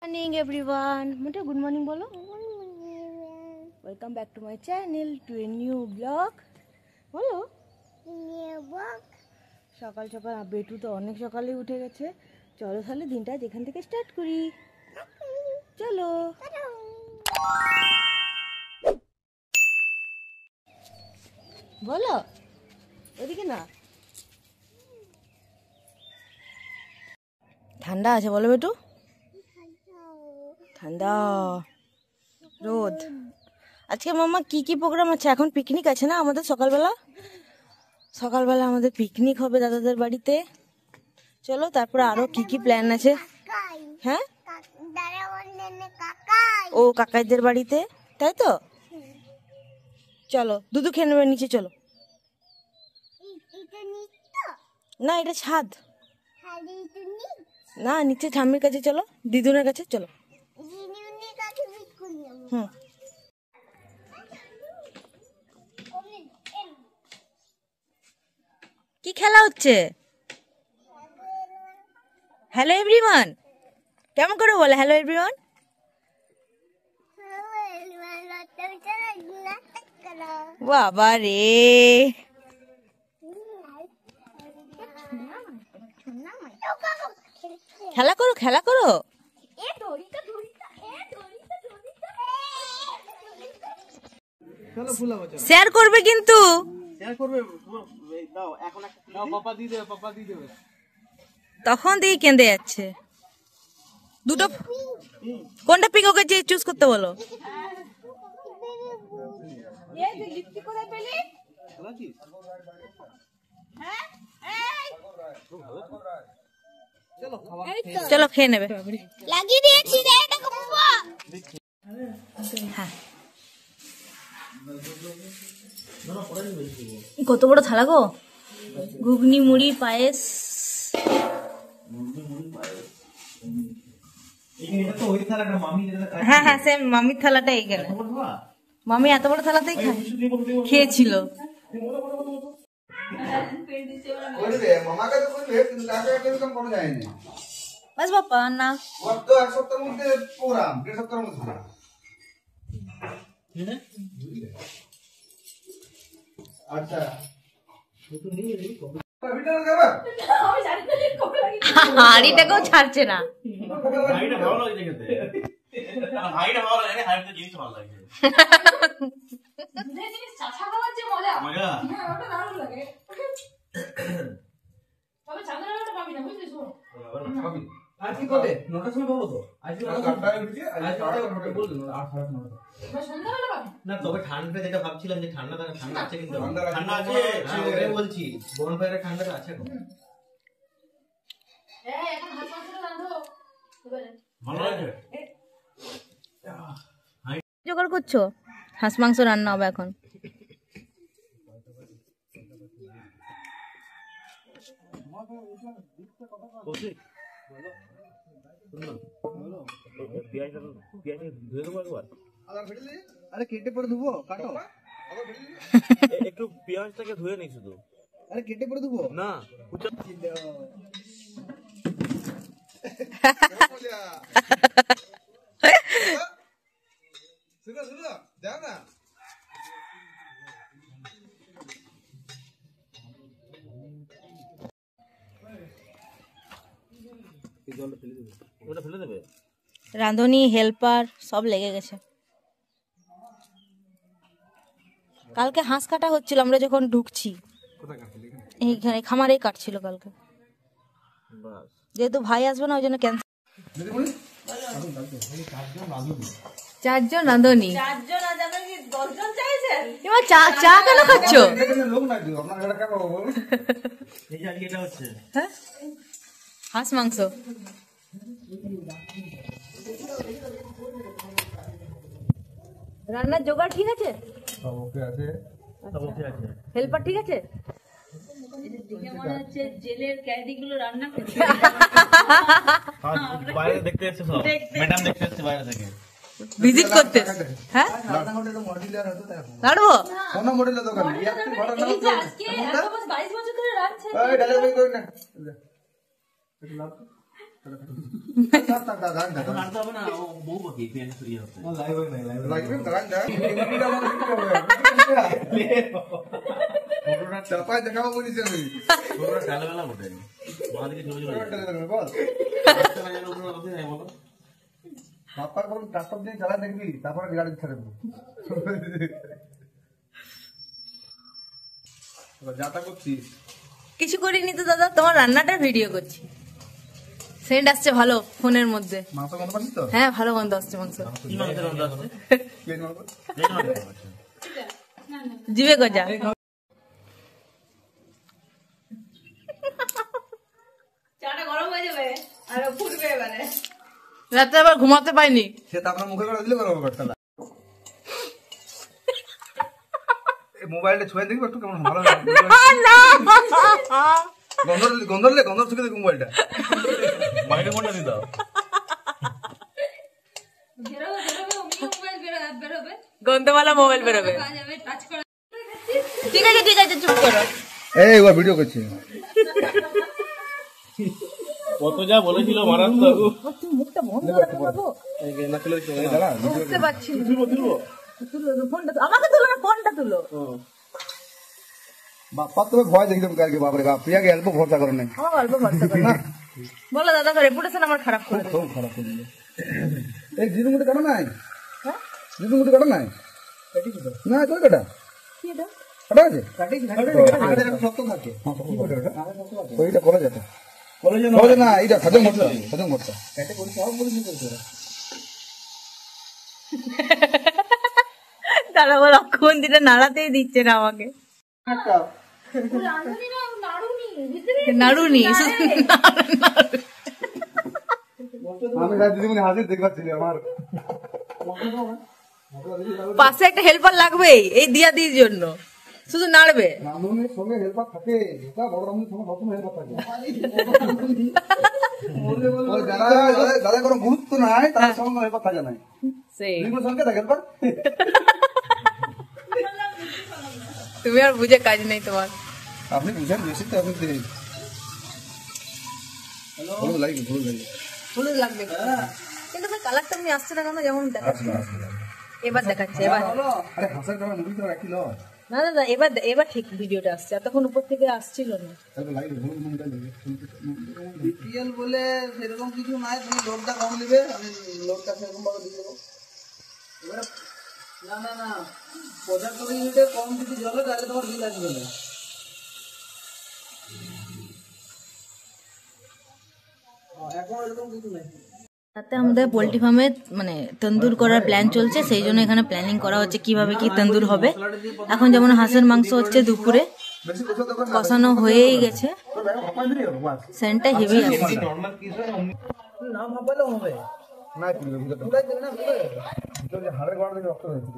Morning everyone. Mota good morning bolo. Welcome back to my channel to a new vlog. বলো new vlog সকাল সকাল বেটু তো অনেক সকালে উঠে গেছে। চলো তাহলে দিনটা যেখান থেকে স্টার্ট করি। চলো বলো এদিকে না ঠান্ডা আছে বলো বেটু ঠান্ডা রোদ আজকে মাম্মা কি প্রোগ্রাম আছে এখন পিকনিক আছে না আমাদের সকালবেলা আমাদের পিকনিক হবে দাদাদের বাড়িতে চলো তারপরে আরো কি প্ল্যান আছে হ্যাঁ ও কাকাইদের বাড়িতে তাই তো চলো দুধু খেয়ে নেবে নিচে চলো না এটা ছাদ না নিচে ঠাম্মির কাছে চলো দিদুনের কাছে চলো হুম কি খেলা হচ্ছে হ্যালো এভরিওয়ান কেমন করে বলে হ্যালো এভরিওয়ান বাবা রে খেলা করো শেয়ার করবে কিন্তু তখন দিয়ে কেঁদে যাচ্ছে দুটো কোনটা পিক ওকে চুজ করতে বলো চলো খেয়ে নেবে লাগিয়ে দিয়েছি হ্যাঁ কত বড় থালা গো ঘুগনি মুড়ি পায়েস হ্যাঁ হ্যাঁ সেম মামির থালাটা এইখানে মামি এত বড় থালাতেই খেয়েছিল বাস বাপ্পা না হাড়িটাকেও ছাড়ছে না না তবে ঠান্ডা যেটা ভাবছিলাম যে ঠান্ডা আছে কিন্তু ঠান্ডা আছে বলছি বনফায়ারের ঠান্ডাটা আছে এখন জোগাড় করছো হাঁস মাংস রান্না হবে এখন আরে কেটে পরে ধুবো কাটো একটু পেঁয়াজটাকে ধুয়ে নি শুধু আরে কেটে পরে ধুবো না রাঁধুনি হেল্পার সব লেগে গেছে কালকে হাঁস কাটা হচ্ছিল আমরা যখন ঢুকছি এইখানে খামারেই কাটছিল কালকে যেহেতু ভাই আসবে না ওই জন্য ক্যান্সেল চারজন রাঁধুনি এবার চা কেন খাচ্ছ হাঁস মাংস রান্নার জোগাড় ঠিক আছে হেল্পার ঠিক আছে জেলের ক্যান্ডিগুলো রান্না করছে বাইরে দেখতে এসেছে সব ম্যাডাম দেখতে এসেছে বাইরে থেকে ভিজিট করতে হ্যাঁ লাড়বো কোন মডেলের দোকান এই যে আজকে এত বছর 22 বছর ধরে রাখছে কাটতে হবে না, ও বউ বাকি পেঁয়াজ ইয়ে হচ্ছে। চাপায় দেখাবো বলিস আমি ওরা ডালবেলা ওঠে মা দিকে জোরে জোরে বল না জানো ওরা কথা নাই বলো। বাপ্পার কোন ট্রাক্টর দিয়ে চালা দেখবি তারপরে গাড়ি ছেড়ে দেবো যাতা করছিস কিছু করিনি তো দাদা, তোমার রান্নাটার ভিডিও করছি। সেন্ট আসছে ভালো ফোনের মধ্যে। মাংস গন্ধ পাচ্ছিস তো হ্যাঁ ভালো গন্ধ আসছে মাংস। কি মাংসের গন্ধ আসছে? প্লেন মাংস প্লেন মাংস আছে। জিভে গজা। চাটা গরম হয়ে যাবে আর ফুটবে এবারে। রাতে আবার ঘুমাতে পাইনি। সে তারপরে মুখে করে দিলে করবো করতে এই মোবাইলটা ছুঁয়ে দেখবি একটু কেমন ভালো লাগে গন্ধ শুকে দেখবি মোবাইলটা বাইরে কোনটা দিতে দাও? গন্ধওয়ালা মোবাইল বেরোবে। ঠিক আছে ঠিক আছে, চুপ করো। এই ও ভিডিও করছি কত যা বলেছিল মারাত্মক। তুমি মুখটা বন্ধ করে বাবু। না খুলে দাঁড়া বুঝতে পারছি না। তুলবো তুলবো। তুলো ফোনটা, আমাকে তুলো না, ফোনটা তুলো। বাপ্পা তোকে ভয় দেখি তুমি কালকে বাপরে বাপ প্রিয়াকে অল্প ভরসা করে নাই আমার অল্প ভরসা করে না। বলো দাদা, রেপুটেশন আমার খারাপ করে দেবে। খুব খারাপ করে দিল এই জিরুমুটি কাটা নাই হ্যাঁ জিরুমুটি কাটা নাই না কই কাটা কি এটা? কাটা আছে শক্ত থাকে ওইটা করা যেত করা না এইটা সাজং ভর্তা তারা বলো কোন দিনে নাড়াতেই দিচ্ছে না আমাকে। নাড়ুনি আমি দিদিমণি হাজির দেখবার ছিল আমার পাশে একটা হেল্পার লাগবেই এই দিয়া দির জন্য, শুধু নাড়বে। রামধনুর সঙ্গে হেল্পার থাকে এটা বড় রামধনুর সঙ্গে সবসময় হেল্পার থাকে ওই যারা কোনো গুরুত্ব নাই তার সঙ্গে হেল্পার থাকে নাই সেই দিদিমণির সঙ্গে থাকে হেল্পার তুমি আর বুঝে কাজ নেই তোমার। আপনি বুঝেন বেশি তো আপনি হলুদ লাগে হলুদ লাগবে কিন্তু কালারটা এমনি আসছে না কেন, যেমন দেখাচ্ছে। এবার দেখাচ্ছে এবার। আরে হাসার কারণে মুভি তো একই লয় না দাদা, এবার ঠিক ভিডিওটা আসছে, এতক্ষণ উপর থেকে আসছিল না। তাহলে লাগে হলুদ মুভিটা লাগে বিপিএল বলে সেরকম কিছু নাই, তুমি লোডটা কম নেবে, আমি লোডটা সেরকম ভাবে দিয়ে দেবো। এবারে না 75 ইউনিটে কম যদি জ্বলে তাহলে তোমার বিল আসবে না। এখন এরকম কিছু নাই। তাতে আমাদের পোল্ট্রি ফার্মে মানে তন্দুর করার প্ল্যান চলছে, সেই জন্য এখানে প্ল্যানিং করা হচ্ছে কিভাবে কি তন্দুর হবে। এখন যেমন হাঁসের মাংস হচ্ছে দুপুরে কষানো হয়েই গেছে, সেন্টটা হেভি আসছে। না ভাবলেও হবে না পুরাই দেবে না, হাড়ের গোড়া থেকে রক্ত হয়েছে